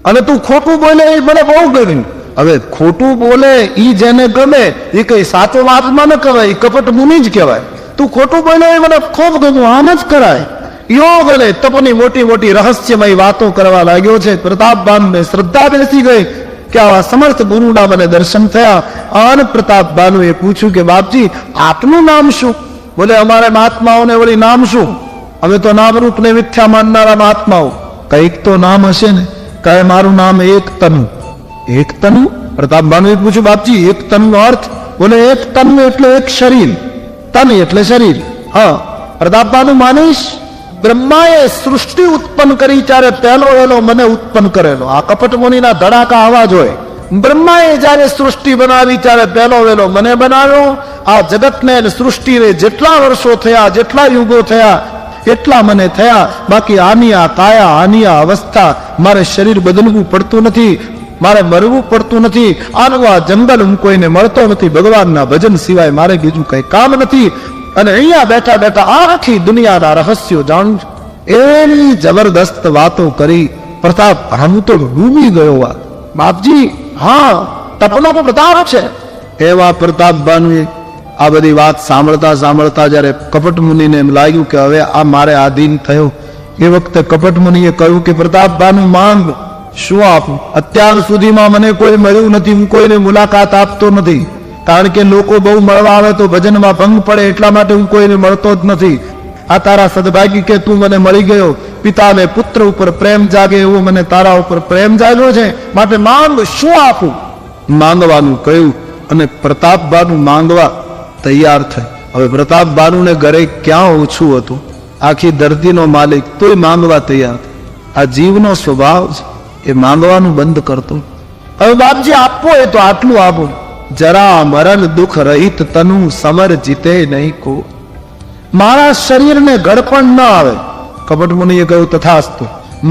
અને તું ખોટું બોલે એ મને બહુ ગમ્યું. હવે ખોટું બોલે ઈ જેને ગમે એ કઈ સાચો આત્મા ન કહેવાય, એ કપટ મુનિ જ કહેવાય. તું ખોટું બોલે એ મને ખૂબ ગમ્યું, આમ જ કરાય. યોગ અને તપની મોટી મોટી રહસ્યમય વાતો કરવા લાગ્યો છે. પ્રતાપબાનુને શ્રદ્ધા બેસી ગઈ કે આવા સમર્થ ગુરુના મને દર્શન થયા. અને પ્રતાપબાનુએ પૂછ્યું કે બાપજી આપનું નામ શું? બોલે અમારે મહાત્માઓને વળી નામ શું? અમે તો નામરૂપને મિથ્યા માનનારા મહાત્માઓ. કઈક તો નામ હશે ને? કહે મારું નામ એક તનુ. એક તનુ? પ્રતાપબાનુએ પૂછ્યું બાપજી એક તનનો અર્થ? બોલે એક તનુ એટલે એક શરીર, તન એટલે શરીર. હા, પ્રતાપબાનુ માનીશ બ્રહ્માએ સૃષ્ટિ ઉત્પન્ન કરી ત્યારે પહેલો વહેલો મને ઉત્પન્ન કરેલો. આ કપટ મુનિના ધડાકા અવાજ હોય. બ્રહ્માએ જયારે સૃષ્ટિ બનાવી ત્યારે પહેલો વહેલો મને બનાવ્યો. આ જગતને સૃષ્ટિને જેટલા વર્ષો થયા, જેટલા યુગો થયા એટલા મને થયા. બાકી આની આ કાયા, આની આ અવસ્થા, મારે શરીર બદલવું પડતું નથી, મારે મરવું પડતું નથી. આનું આ જંગલ હું કોઈને મળતો નથી. ભગવાનના ભજન સિવાય મારે બીજું કઈ કામ નથી. અને અહીંયા બેઠા બેઠા આખી દુનિયાના રહસ્યો જાણું છું. એની જબરદસ્ત વાતો કરી પ્રતાપ હું તો ડૂબી ગયો. વાત બાપજી હા તપનો પ્રતાપ છે. એવા પ્રતાપબાનુએ આ બધી વાત સાંભળતા સાંભળતા જયારે કપટ મુનિને એમ લાગ્યું કે હવે આ મારે આધીન થયો, એ વખતે કપટ મુનિએ કહ્યું કે પ્રતાપબાનુ માંગ, શું આપું? અત્યાર સુધીમાં મને કોઈ મળ્યું નથી, હું કોઈને મુલાકાત આપતો નથી. કારણ કે લોકો બહુ મળવા આવે તો ભજનમાં ભંગ પડે, એટલા માટે હું કોઈને મળતો જ નથી. આ તારા સદભાગી કે તું મને મળી ગયો. પિતાને પુત્ર ઉપર પ્રેમ જાગે એવો મને તારા ઉપર પ્રેમ જાગ્યો છે, માટે માંગ, શું આપું? માંગવાનું કહ્યું અને પ્રતાપબાનુ માંગવા તૈયાર થઈ. હવે પ્રતાપબાનુને ઘરે ક્યાં ઓછું હતું, આખી ધરતીનો માલિક, તોય માંગવા તૈયાર. આ જીવનો સ્વભાવ છે, એ માંગવાનું બંધ કરતો. હવે બાપજી આપવો એ તો આટલું આપો. જરા મરણ દુઃખ રહિત તનુ સમર જીતે નહીં કો. મારા શરીરને ગળપણ ન આવે. કપટ મુનિએ કહ્યું તથાસ્તુ.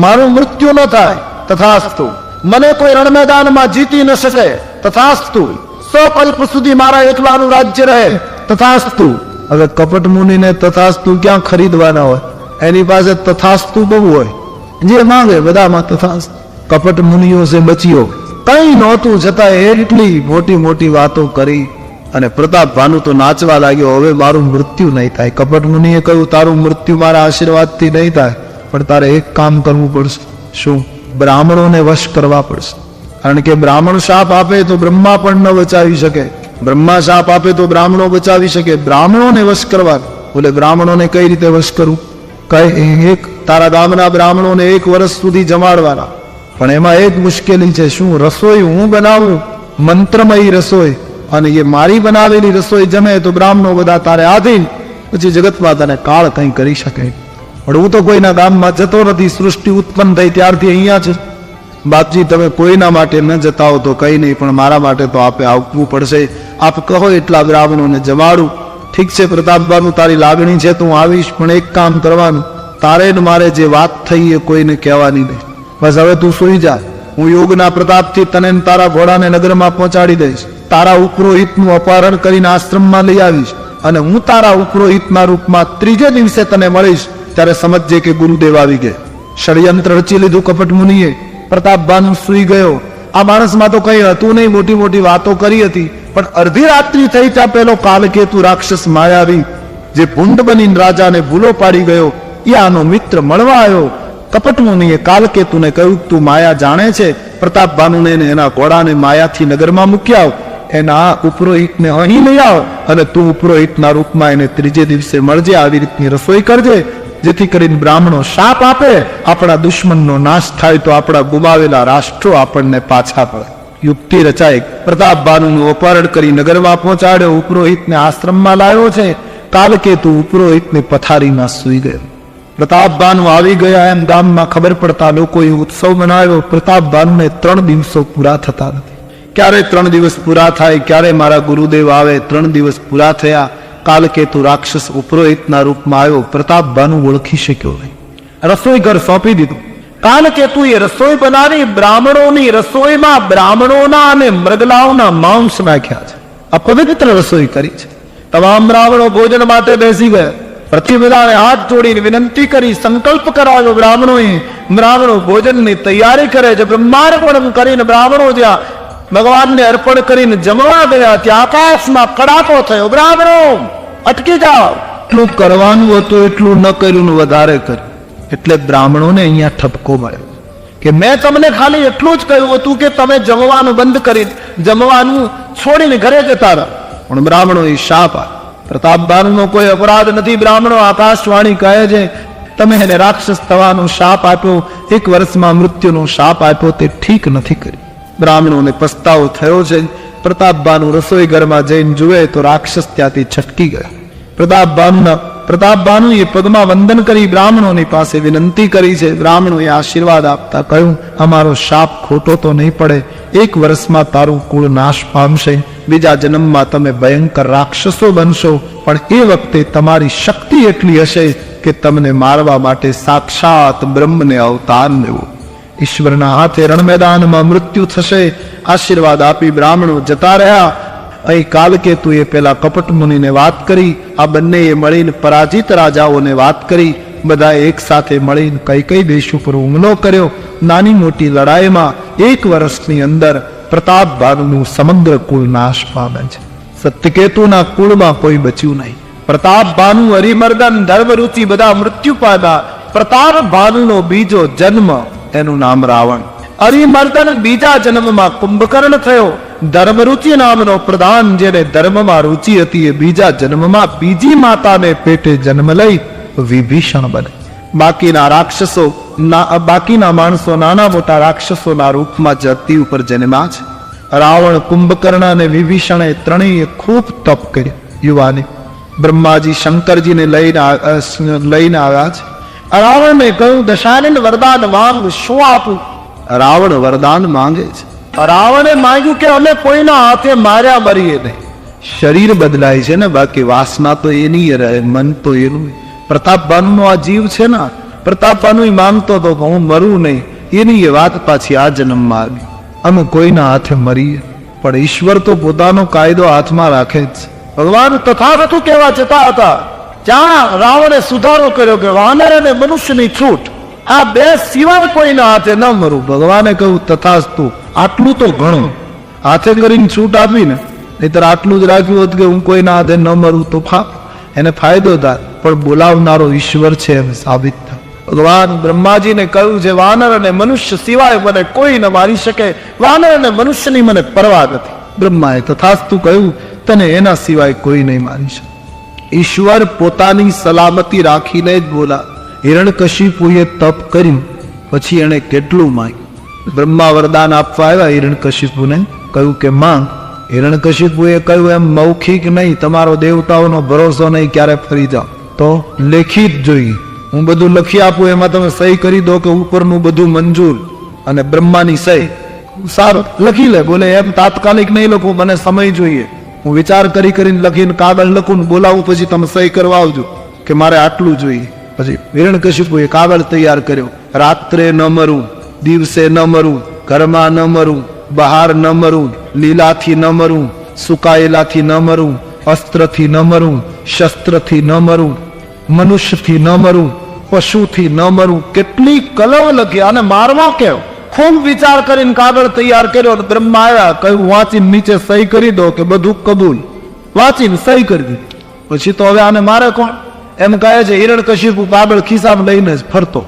મારું મૃત્યુ ન થાય તથાસ્તુ. મને કોઈ રણ મેદાનમાં જીતી ન શકે તથાસ્તુ. 100 કલ્પ સુધી મારા એકલાનું રાજ્ય રહે તથાસ્તુ. હવે કપટ મુનિને તથાસ્તુ ક્યાં ખરીદવાના હોય? એની પાસે તથાસ્તુ બહુ હોય, જે માંગે બધામાં તથાસ્તુ. કપટ મુનિઓ સે બચ્યો કઈ નહોતું, છતાં એટલી મોટી મોટી વાતો કરી. અને પ્રતાપબાનુ તો નાચવા લાગ્યો, હવે મારું મૃત્યુ નહીં થાય. કપટ મુનિએ કહ્યું તારું મૃત્યુ મારા આશીર્વાદથી નહીં થાય, પણ તારે એક કામ કરવું પડશે. શું? બ્રાહ્મણોને વશ કરવા પડશે. કારણ કે બ્રાહ્મણ શાપ આપે તો બ્રહ્મા પણ ન બચાવી શકે, બ્રહ્મા શાપ આપે તો બ્રાહ્મણો બચાવી શકે. બ્રાહ્મણોને વશ કરવા. બોલે બ્રાહ્મણોને કઈ રીતે વશ કરું? કઈ એક તારા ગામના બ્રાહ્મણોને 1 વર્ષ સુધી જમાડવાના, પણ એમાં એક મુશ્કેલી છે. શું? રસોઈ હું બનાવું, મંત્રમયી રસોઈ, અને એ મારી બનાવેલી રસોઈ જમે તો બ્રાહ્મણો બધા તારે આધીન. પછી જગતમાં તને કાળ કંઈ કરી શકે. પણ હું તો કોઈના ગામમાં જતો નથી. સૃષ્ટિ ઉત્પન્ન થઈ ત્યારથી અહીંયા છે. બાપજી તમે કોઈના માટે ન જતા હો તો કઈ નહીં, પણ મારા માટે તો આપે આવવું પડશે. આપ કહો એટલા બ્રાહ્મણોને જમાડું. ઠીક છે પ્રતાપબાનુ, તારી લાગણી છે તો હું આવીશ, પણ એક કામ કરવાનું, તારે ને મારે જે વાત થઈ એ કોઈને કહેવાની નહીં. બસ હવે તું સુઈ જા. હું યોગના પ્રતાપથી તને તારા ઘોડાને નગરમાં પહોંચાડી દઈશ. તારા ઉપરોહિતનું અપહરણ કરીને આશ્રમમાં લઈ આવીશ, અને હું તારા ઉપરોહિતના રૂપમાં 3જે દિવસે તને મળીશ. ત્યારે સમજજે કે ગુરુદેવ આવી ગયા. ષડયંત્ર રચી લીધું કપટ મુનિએ. પ્રતાપબાનુ સુઈ ગયો. આ માણસમાં તો કઈ હતું નહીં, મોટી મોટી વાતો કરી હતી, પણ અડધી રાત્રિ થઈ ત્યાં પેલો કાલકેતુ રાક્ષસ માયાવી, જે ભૂંડ બનીને રાજાને ભૂલો પાડી ગયો, એ આનો મિત્ર મળવા આવ્યો. કપટ મુનિએ કાલકેતુને કહ્યું તું માયા જાણે છે, પ્રતાપબાનુને એના ઘોડાને માયાથી નગરમાં મૂકી આવ, એના ઉપરોહિતને અહીં લઈ આવ, અને તું ઉપરોહિતના રૂપમાં એને 3જે દિવસે મળજે. આવી રીતની રસોઈ કરજે, જેથી કરીને બ્રાહ્મણો શાપ આપે, આપણા દુશ્મનનો નાશ થાય, તો આપણા ગુમાવેલા રાષ્ટ્રો આપણને પાછા પડે. યુક્તિ રચાય. પ્રતાપબાનુનું અપહરણ કરી નગરમાં પહોંચાડ્યો, ઉપરોહિતને આશ્રમમાં લાવ્યો છે. કાલકેતુ ઉપરોહિતની પથારીમાં સૂઈ ગયો. પ્રતાપબાનુ આવી ગયા એમ ગામમાં ખબર પડતા લોકોએ ઉત્સવ મનાવ્યો. પ્રતાપબાનુને 3 દિવસો પૂરા થતા નથી. ક્યારે 3 દિવસ પૂરા થાય, ક્યારે મારા ગુરુદેવ આવે. 3 દિવસ પૂરા થયા. કાલકેતુ રાક્ષસ ઉપરોહિતના રૂપમાં આવ્યો. પ્રતાપબાનુ ઓળખી શક્યો નહીં. રસોઈ ઘર સોંપી દીધું. કાલકેતુએ રસોઈ બનાવી. બ્રાહ્મણોની રસોઈમાં બ્રાહ્મણોના અને મૃગલાઓના માંસ નાખ્યા છે. અપવિત્ર રસોઈ કરી છે. તમામ બ્રાહ્મણો ભોજન માટે બેસી ગયા. પ્રતિપદાએ હાથ જોડીને વિનંતી કરી, સંકલ્પ કરાવ્યો બ્રાહ્મણોએ. બ્રાહ્મણો ભોજનની તૈયારી કરે છે. બ્રહ્માર્પણ કરીને બ્રાહ્મણો જ્યાં ભગવાનને અર્પણ કરીને જમવા ગયા, ત્યાં આકાશમાં કડાકો થયો. બ્રાહ્મણો અટકી જાઓ, એટલું કરવાનું હતું એટલું ન કર્યું, વધારે કર્યું. એટલે બ્રાહ્મણોને અહીંયા ઠપકો મળ્યો કે મેં તમને ખાલી એટલું જ કહ્યું હતું કે તમે જમવાનું બંધ કરી, જમવાનું છોડીને ઘરે જતા રહો. પણ બ્રાહ્મણો એ શાપ આપ્યો. પ્રતાપબાનુનો કોઈ અપરાધ નથી. બ્રાહ્મણો આકાશવાણી કહે છે તમે એને રાક્ષસ થવાનો શાપ આપ્યો, 1 વર્ષમાં મૃત્યુનો શાપ આપ્યો, તે ઠીક નથી કર્યું. બ્રાહ્મણોને પસ્તાવો થયો છે. પ્રતાપબાનુ રસોઈ ઘરમાં જઈને જુએ તો રાક્ષસ ત્યાંથી છટકી ગયા. પ્રતાપબાનુએ પગમાં વંદન કરી બ્રાહ્મણોની પાસે વિનંતી કરી છે. બ્રાહ્મણોએ આશીર્વાદ આપતા કહ્યું અમારો શાપ ખોટો તો નહીં પડે, 1 વર્ષમાં તારું કુળ નાશ પામશે, બીજા જન્મમાં તમે ભયંકર રાક્ષસો બનશો, પણ એ વખતે તમારી શક્તિ એટલી હશે કે તમને મારવા માટે સાક્ષાત બ્રહ્મને અવતાર લેવો. ઈશ્વરના હાથે રણ મેદાનમાં મૃત્યુ થશે. આશીર્વાદ આપી બ્રાહ્મણો જતા રહ્યા. અહીં કાલકેતુએ પેલા કપટ મુનિને વાત કરી, આ બંનેએ મળીને પરાજિત રાજાઓને વાત કરી. બધા એક સાથે મળીને કઈ દેશ ઉપર હુમલો કર્યો. નાની મોટી લડાઈમાં 1 વર્ષની અંદર પ્રતાપબાનુનું સમગ્ર કુળ નાશ પામે છે. સત્યકેતુના કુળમાં કોઈ બચ્યું નહીં. પ્રતાપબાનુ, હરિમર્દન, ધર્મરુચિ બધા મૃત્યુ પામ્યા. પ્રતાપબાનુનો બીજો જન્મ, એનું નામ રાવણ. હરિમર્દન બીજા જન્મમાં કુંભકર્ણ થયો. ધર્મરુચિ નામનો પ્રધાન, જેને ધર્મમાં રુચિ હતી, એ બીજા જન્મમાં બીજી માતાને પેટે જન્મ લઈ વિભીષણ બને. બાકીના રાક્ષસો, બાકીના માણસો નાના મોટા રાક્ષસોના રૂપમાં ધરતી ઉપર જન્મ્યા છે. રાવણ, કુંભકર્ણ અને વિભીષણે ત્રણેય ખૂબ તપ કર્યું. યુવાની બ્રહ્માજી શંકરજીને લઈને આવ્યા છે. રાવણને કહ્યું દશાનંદ વરદાન માંગ, શું આપું? રાવણ વરદાન માંગે છે. રાવણે માંગ્યું કે અમે કોઈના હાથે માર્યા મરીએ નહીં. શરીર બદલાય છે ને, બાકી વાસના તો એની રહે, મન તો એનું. પ્રતાપબાનુનો આ જીવ છે ને, પ્રતાપબાનુ માંગતો હતો કે હું મરું નહીં, એની એ વાત પાછી આ જન્મમાં આવી. અમે કોઈના હાથે મરીએ, પણ ઈશ્વર તો પોતાનો કાયદો હાથમાં રાખે જ. ભગવાન તથાગત કહેવા જતા હતા, જ્યાં રાવણે સુધારો કર્યો કે વાનર અને મનુષ્યની છૂટ, આ બે સિવાય કોઈના હાથે ન મરું. ભગવાને કહ્યું તથાસ્તુ, આટલું તો ઘણું. હાથે કરીને છૂટ આપીને, નહીતર આટલું જ રાખ્યું હોત કે હું કોઈના હાથે ન મરું તો એને ફાયદો થાય, પણ બોલાવનારો ઈશ્વર છે એમ સાબિત થાય. ભગવાન બ્રહ્માજીને કહ્યું છે વાનર અને મનુષ્ય સિવાય મને કોઈ ન મારી શકે, વાનર અને મનુષ્યની મને પરવા નથી. બ્રહ્માએ તથાસ્તુ કહ્યું, તને એના સિવાય કોઈ નહીં મારી શકે. ઈશ્વર પોતાની સલામતી રાખીને જ બોલા. હિરણ્યકશિપુએ તપ કર્યું, પછી એને કેટલું માંગ્યું. બ્રહ્મા વરદાન આપવા આવ્યા હિરણ્યકશિપુને, કહ્યું કે માંગ. હિરણ્યકશિપુએ કહ્યું એમ મૌખિક નહીં, તમારો દેવતાઓનો ભરોસો નહીં, ક્યારે ફરી જાઓ તો લેખિત જોઈએ. હું બધું લખી આપું, એમાં તમે સહી કરી દો કે ઉપરનું બધું મંજૂર, અને બ્રહ્માની સહી. સારું લખી લે. બોલે એમ તાત્કાલિક નહીં લખું, મને સમય જોઈએ, હું વિચાર કરીને લખીને કાગળ લખું ને બોલાવું, પછી તમે સહી કરવા આવજો કે મારે આટલું જોઈએ. પછી હિરણ્યકશિપુએ કાગળ તૈયાર કર્યો. રાત્રે ન મરું, દિવસે ન મરું, ઘરમાં ન મરું, બહાર ન મરું, લીલાથી ન મરું, સુકાયેલાથી ન મરું, અસ્ત્રથી ન મરું, શસ્ત્રથી ન મરું, મનુષ્યથી ન મરું, પશુથી ન મરું. કેટલી કલમ લખી, અને મારવા કેવ. ખૂબ વિચાર કરીને કાગળ તૈયાર કર્યો. બ્રહ્મા આવ્યા, કહ્યું વાંચીને નીચે સહી કરી દો કે બધું કબૂલ. વાંચીને સહી કરી દીધી. પછી તો હવે આને મારે કોણ? એમ કહે છે હિરણ્યકશિપુ કાગળ ખિસ્સામાં લઈને જ ફરતો.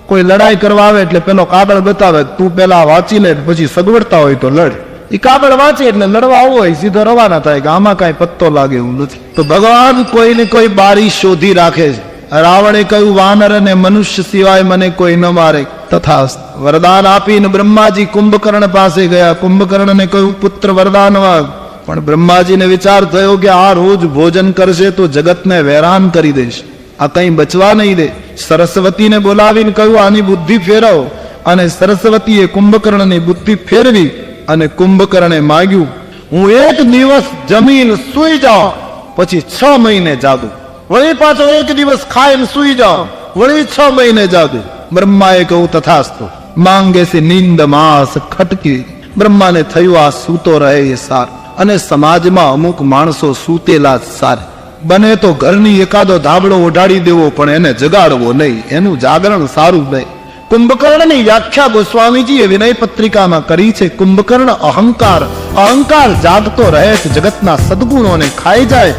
કોઈ લડાઈ કરવા આવે એટલે પેલો કાગળ બતાવે, તું પેલા વાંચી લે, પછી સગવડતા હોય તો લડ. એ કાગળ વાંચે એટલે લડવા આવો હોય સીધો રવાના થાય કે આમાં કઈ પત્તો લાગે એવું નથી. તો ભગવાન કોઈને કોઈ બારી શોધી રાખે છે. રાવણે કહ્યું વાનર અને મનુષ્ય સિવાય મને કોઈ ન મારે. તથા વરદાન આપીને બ્રહ્માજી કુંભકર્ણ પાસે ગયા. કુંભકર્ણને કહ્યું પુત્ર વરદાન માંગ. પણ બ્રહ્માજીને વિચાર થયો કે આ રોજ ભોજન કરશે તો જગતને વેરાન કરી દેશે, આ કઈ બચવા નહીં દે. સરસ્વતીને બોલાવીને કહ્યું આની બુદ્ધિ ફેરવો. અને સરસ્વતીએ કુંભકર્ણની બુદ્ધિ ફેરવી, અને કુંભકર્ણે માગ્યું હું 1 દિવસ જમીન સુઈ જાઉં, પછી 6 મહિને જાદુ. વળી પાછો 1 દિવસ ખાઈને સુઈ જાઓ, વળી 6 મહિને જાદુ. બ્રહ્માએ કહ્યું તથાસ્તુ. માંગે છે નિંદ માસ ખટકી. બ્રહ્માને થયું આ સૂતો રહે એ સાર, અને સમાજમાં અમુક માણસો સૂતેલા સાર. બને તો ઘરની એકાદો ધાબળો ઓઢાડી દેવો, પણ એને જગાડવો નહીં, એનું જાગરણ સારું નહીં. કુંભકર્ણની વ્યાખ્યા ગોસ્વામીજીએ વિનય પત્રિકામાં કરી છે. કુંભકર્ણ અહંકાર જાગતો રહે છે, જગતના સદગુણોને ખાઈ જાય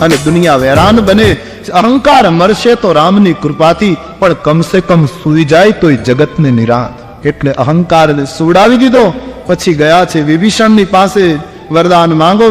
અને દુનિયા વેરાન બને. અહંકાર મરશે તો રામની કૃપાથી, પણ કમસે કમ સૂઈ જાય તોય જગતને નિરાંત. એટલે અહંકારને સુવડાવી દીધો. પછી ગયા છે વિભીષણની પાસે, વરદાન માંગો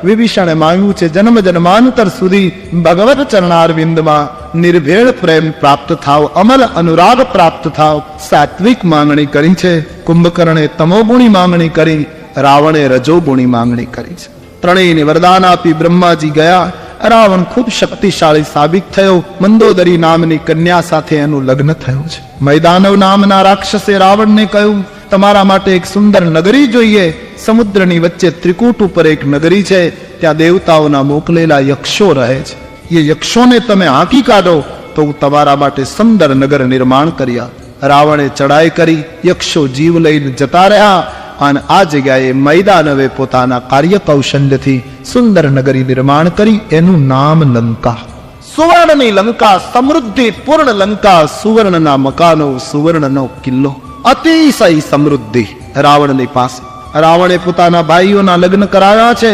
વિભીષણે માંગ્યું છે જન્મ જન્માંતર સુધી ભગવત ચરણારવિંદમાં નિર્ભેળ પ્રેમ પ્રાપ્ત થાવ, અમલ અનુરાગ પ્રાપ્ત થાવ. સાત્વિક માંગણી કરી છે. કુંભકર્ણે તમોગુણી માંગણી કરી, રાવણે રજોગુણી માંગણી કરી છે. ત્રણેયને વરદાન આપી બ્રહ્માજી ગયા. રાવણ ખૂબ શક્તિશાળી સાબિત થયો. મંદોદરી નામની કન્યા સાથે એનું લગ્ન થયું છે. મૈદાનવ નામના રાક્ષસે રાવણને કહ્યું, તમારા માટે એક સુંદર નગરી જોઈએ. સમુદ્રની વચ્ચે ત્રિકૂટ ઉપર એક નગરી છે, ત્યાં દેવતાઓના મોકલેલા યક્ષો રહે છે. એ યક્ષોને તમે હાંકી કાઢો તો હું તમારા માટે સુંદર નગર નિર્માણ કર્યા. રાવણે ચડાઈ કરી, યક્ષો જીવ લઈને જતા રહ્યા. અને આ જગ્યાએ મૈદાનવે પોતાના કાર્ય કૌશલ્યથી સુંદર નગરી નિર્માણ કરી. એનું નામ લંકા. સુવર્ણની લંકા, સમૃદ્ધિ પૂર્ણ લંકા, સુવર્ણના મકાનો, સુવર્ણનો કિલ્લો, અતિશય સમૃદ્ધિ રાવણની પાસે. રાવણે પોતાના ભાઈઓના લગ્ન કરાવ્યા છે.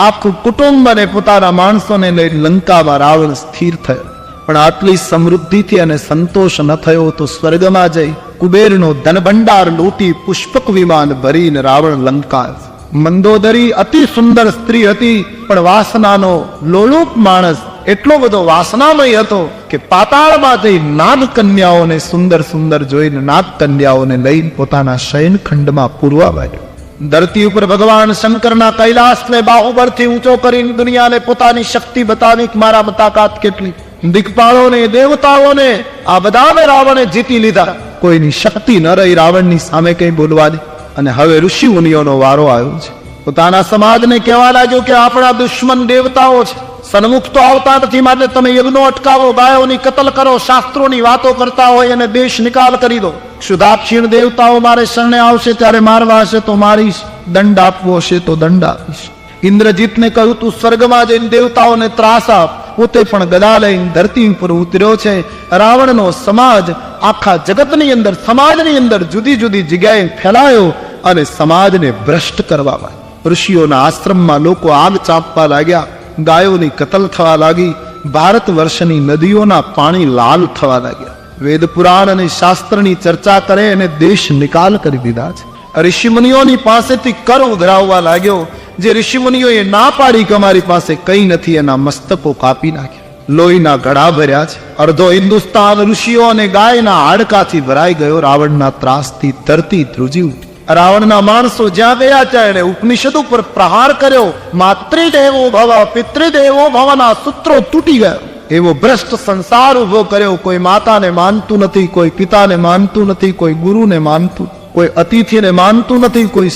આખું કુટુંબ અને પોતાના માણસોને લઈ લંકામાં રાવણ સ્થિર થયો. પણ આટલી સમૃદ્ધિથી અને સંતોષ ન થયો તો સ્વર્ગમાં જઈ કુબેરનો ધનભંડાર લૂંટી પુષ્પક વિમાન ભરીને રાવણ લંકા. મંદોદરી અતિ સુંદર સ્ત્રી હતી, પણ વાસનાનો લોલુપ માણસ એટલો બધો વાસનામય હતો કે પાતાળમાં જઈ નાગ કન્યાઓને સુંદર સુંદર જોઈને નાગ કન્યાઓને લઈને પોતાના શયનખંડમાં પૂરવા માંડ્યો. ધરતી ઉપર ભગવાન શંકરના કૈલાસને બાહુબળથી ઊંચો કરીને દુનિયાને પોતાની શક્તિ બતાવી, મારા તાકાત કેટલી. દિક્પાળોને, દેવતાઓને, આ બધાને રાવણે જીતી લીધા. કોઈની શક્તિ ન રહી રાવણની સામે કઈ બોલવાની. અને હવે ઋષિ મુનિઓનો વારો આવ્યો છે. પોતાના સમાજને કહેવા લાગ્યો કે આપણા દુશ્મન દેવતાઓ છે, સન્મુખ તો આવતા નથી, માટે તમે યજ્ઞો અટકાવો, ગાયોની કતલ કરો, શાસ્ત્રોની વાતો કરતા હોય અને દેશ નિકાલ કરી દો. ક્ષુધાક્ષીણ દેવતાઓ મારે શરણે આવશે ત્યારે મારવા હશે તો મારીશ, દંડ આપવો હશે તો દંડ આપીશ. ઇન્દ્રજીતને કહ્યું, તું સ્વર્ગમાં જઈને દેવતાઓને ત્રાસ આપ. પોતે પણ ગદા લઈને ધરતી ઉપર ઉતર્યો છે. રાવણનો સમાજ આખા જગતની અંદર, સમાજની અંદર જુદી જુદી જગ્યાએ ફેલાયો અને સમાજને ભ્રષ્ટ કરવામાં. ઋષિઓના આશ્રમમાં લોકો આગ ચાંપવા લાગ્યા, ગાયોની કતલ થવા લાગી, ભારત વર્ષની નદીઓના પાણી લાલ થવા લાગ્યા. વેદ પુરાણ અને શાસ્ત્રની ચર્ચા કરે અને દેશ નિકાલ કરી દીધા છે. ઋષિમુનિઓની પાસેથી કર ઉઘરાવવા લાગ્યો. જે ઋષિમુનિઓએ ના પાડી કે અમારી પાસે કઈ નથી, એના મસ્તકો કાપી નાખ્યા. લોહીના ગળા ભર્યા છે. અડધો હિન્દુસ્તાન ઋષિઓ અને ગાયના હાડકાથી ભરાઈ ગયો. રાવણના ત્રાસથી ધરતી ધ્રુજી ઉઠી. રાવણના માણસો જ્યાં ગયા ત્યાં એને ઉપનિષદ ઉપર પ્રહાર કર્યો. માતૃદેવો ભવ પિતૃદેવો ભવના સૂત્રો તૂટી ગયા. એવો ભ્રષ્ટ સંસાર ઉભો કર્યો. કોઈ માતાને માનતું નથી, કોઈ પિતાને માનતું નથી, કોઈ ગુરુને માનતું, કોઈ અતિથિને માનતું નથી, કોઈ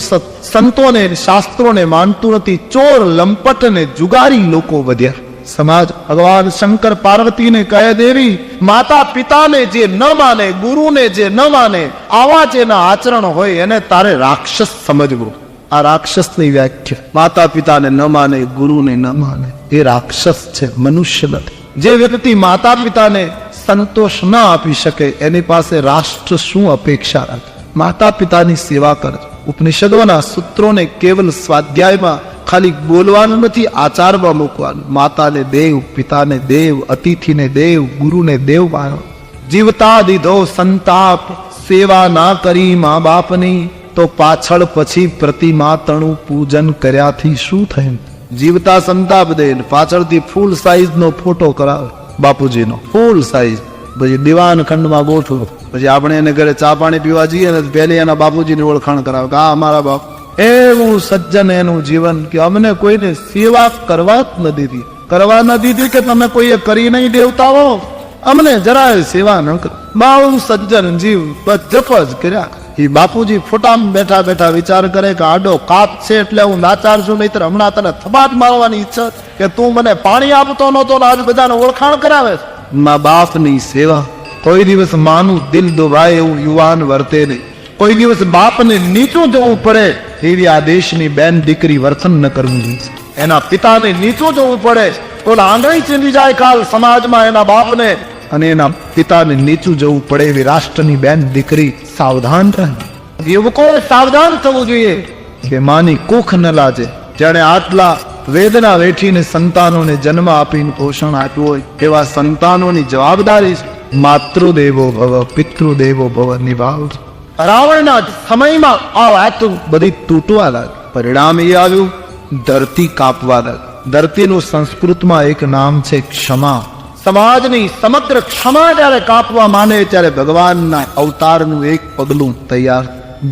સંતોને શાસ્ત્રોને માનતું નથી. ચોર, લંપટ ને જુગારી લોકો વધ્યા. સમાજ ભગવાન શંકર પાર્વતીને કહે, દેવી, માતા પિતાને જે ન માને, ગુરુને જે ન માને, આવા જેના આચરણ હોય એને તારે રાક્ષસ સમજવું. આ રાક્ષસની વ્યાખ્યા. માતા પિતાને ન માને, ગુરુને ન માને, એ રાક્ષસ છે, મનુષ્ય નથી. જે વ્યક્તિ માતા પિતાને સંતોષ ન આપી શકે એની પાસે રાષ્ટ્ર શું અપેક્ષા રાખે? માતા પિતાની સેવા કરજો. ઉપનિષદોના સૂત્રોને કેવલ સ્વાધ્યાયમાં ખાલી બોલવાનું નથી, આચારમાં મૂકવાનું. માતાને દેવ, પિતાને દેવ, અતિથિને દેવ, ગુરુને દેવ માનો. જીવતા દીધો સંતાપ, સેવા ના કરી મા બાપની, તો પાછળ પછી પ્રતિમા તણું પૂજન કર્યાથી શું થયું? જીવતા સંતાપ દે, પાછળથી ફૂલ સાઈઝ નો ફોટો કરાવે બાપુજીનો, ફૂલ સાઈઝ, પછી દીવાન ખંડમાં ગોઠવો. પછી આપણે એને ઘરે ચા પાણી પીવા જઈએ ને પહેલી એના બાપુજીની ઓળખાણ કરાવે કે આ અમારા બાપ. એવું સજ્જન એનું જીવન કે અમને કોઈને સેવા કરવા જ ન દીધી. કરવા ન દીધી કે તમે કોઈએ કરી નહીં દેવતાઓ, અમને જરાય સેવા ન કરી. બહુ સજ્જન જીવ જપ જ કર્યા. એ બાપુજી ફોટામાં બેઠા બેઠા વિચાર કરે કે આડો કાપ છે એટલે હું લાચાર છું, નહીતર હમણાં તને થપાટ મારવાની ઈચ્છા કે તું મને પાણી આપતો નહોતો ને આજ બધાને ઓળખાણ કરાવે. મા બાપની સેવા. કોઈ દિવસ માનું દિલ દુભાય એવું યુવાન વર્તે નહીં. કોઈ દિવસ બાપને નીચું જવું પડે એવી આ દેશની બેન દીકરી વર્તન ન કરવું જોઈએ. એના પિતાને નીચું જવું પડે ઓલા આંગળી ચીંધી જાય કાલ સમાજમાં એના બાપને અને એના પિતાને નીચું જવું પડે એવી રાષ્ટ્રની બેન દીકરી સાવધાન રહે. યુવકોએ સાવધાન થવું જોઈએ કે માની કુખ ન લાજે. જેણે આટલા વેદના વેઠીને સંતાનોને જન્મ આપીને પોષણ આપ્યું હોય એવા સંતાનોની જવાબદારી છે. માતૃદેવો ભવ પિતૃદેવો ભવ નિભાવ. રાવણના સમયમાં આ વાતું બધી તૂટવા લાગી. પરિણામ એ આવ્યું ધરતી કાપવા લાગી. ધરતીનું સંસ્કૃતમાં એક નામ છે ક્ષમા. સમાજની સમગ્ર ક્ષમા જ્યારે કાપવા માંડે ત્યારે ભગવાનના અવતારનું એક પગલું તૈયાર.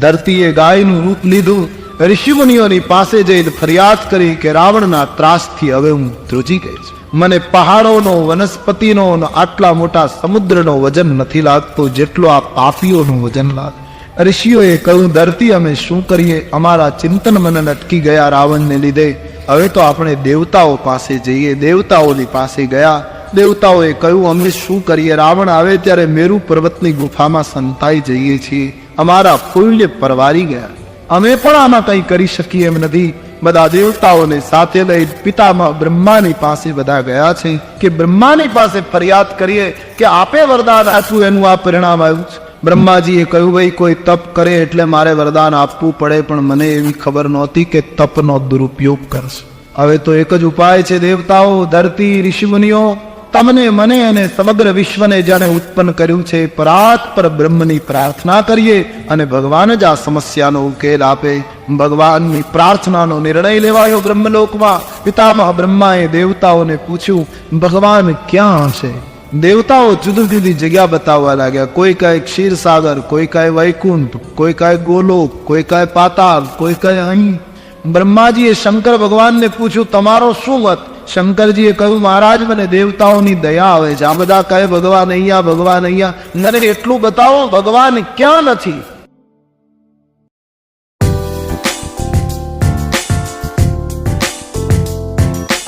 ધરતીએ ગાયનું રૂપ લીધું. ઋષિમુનિઓની પાસે જઈને ફરિયાદ કરી કે રાવણના ત્રાસથી હવે હું ધ્રુજી ગઈ છું. મને પહાડોનો વનસ્પતિનો આટલા મોટા સમુદ્રનો વજન નથી લાગતો જેટલો આ પાપીઓનું વજન લાગે. ઋષિઓએ કહ્યું ધરતી અમે શું કરીએ, અમારા ચિંતન મનન અટકી ગયા રાવણને લીધે. હવે તો આપણે દેવતાઓ પાસે જઈએ. દેવતાઓની પાસે ગયા. દેવતાઓએ કહ્યું અમે શું કરીએ, રાવણ આવે ત્યારે મેરુ પર્વતની ગુફામાં સંતાઈ જઈએ છીએ. અમારા પુણ્ય પરવારી ગયા, અમે પણ આમાં કંઈ કરી શકીએ એમ નથી. બધા દેવતાઓને સાથે લઈ પિતામાં બ્રહ્માની પાસે બધા ગયા છે કે બ્રહ્માની પાસે ફરિયાદ કરીએ કે આપે વરદાન આપ્યું એનું આ પરિણામ આવ્યું છે. બ્રહ્માજીએ કહ્યું ભાઈ કોઈ તપ કરે એટલે મારે વરદાન આપવું પડે, પણ મને એવી ખબર નહોતી કે તપનો દુરુપયોગ કરશે. હવે તો એક જ ઉપાય છે દેવતાઓ, ધરતી, ઋષિમુનિઓ, તમને મને અને સમગ્ર વિશ્વને જેણે ઉત્પન્ન કર્યું છે પરાત્પર બ્રહ્મની પ્રાર્થના કરીએ અને ભગવાન જ આ સમસ્યાનો ઉકેલ આપે. ભગવાનની પ્રાર્થનાનો નિર્ણય લેવાયો બ્રહ્મલોકમાં. પિતામહ બ્રહ્માએ દેવતાઓને પૂછ્યું ભગવાન ક્યાં છે? દેવતાઓ જુદી જુદી જગ્યા બતાવવા લાગ્યા. કોઈ કહે ક્ષીરસાગર, કોઈ કહે વૈકુંઠ, કોઈ કહે ગોલોક, કોઈ કહે પાતાળ, કોઈ કહે અહીં. બ્રહ્માજીએ શંકર ભગવાનને પૂછ્યું તમારો શું મત? શંકરજીએ કહ્યું મહારાજ મને દેવતાઓની દયા આવે છે. આ બધા કહે ભગવાન અહીંયા, ભગવાન અહીંયા. નરે એટલું બતાવો ભગવાન ક્યાં નથી.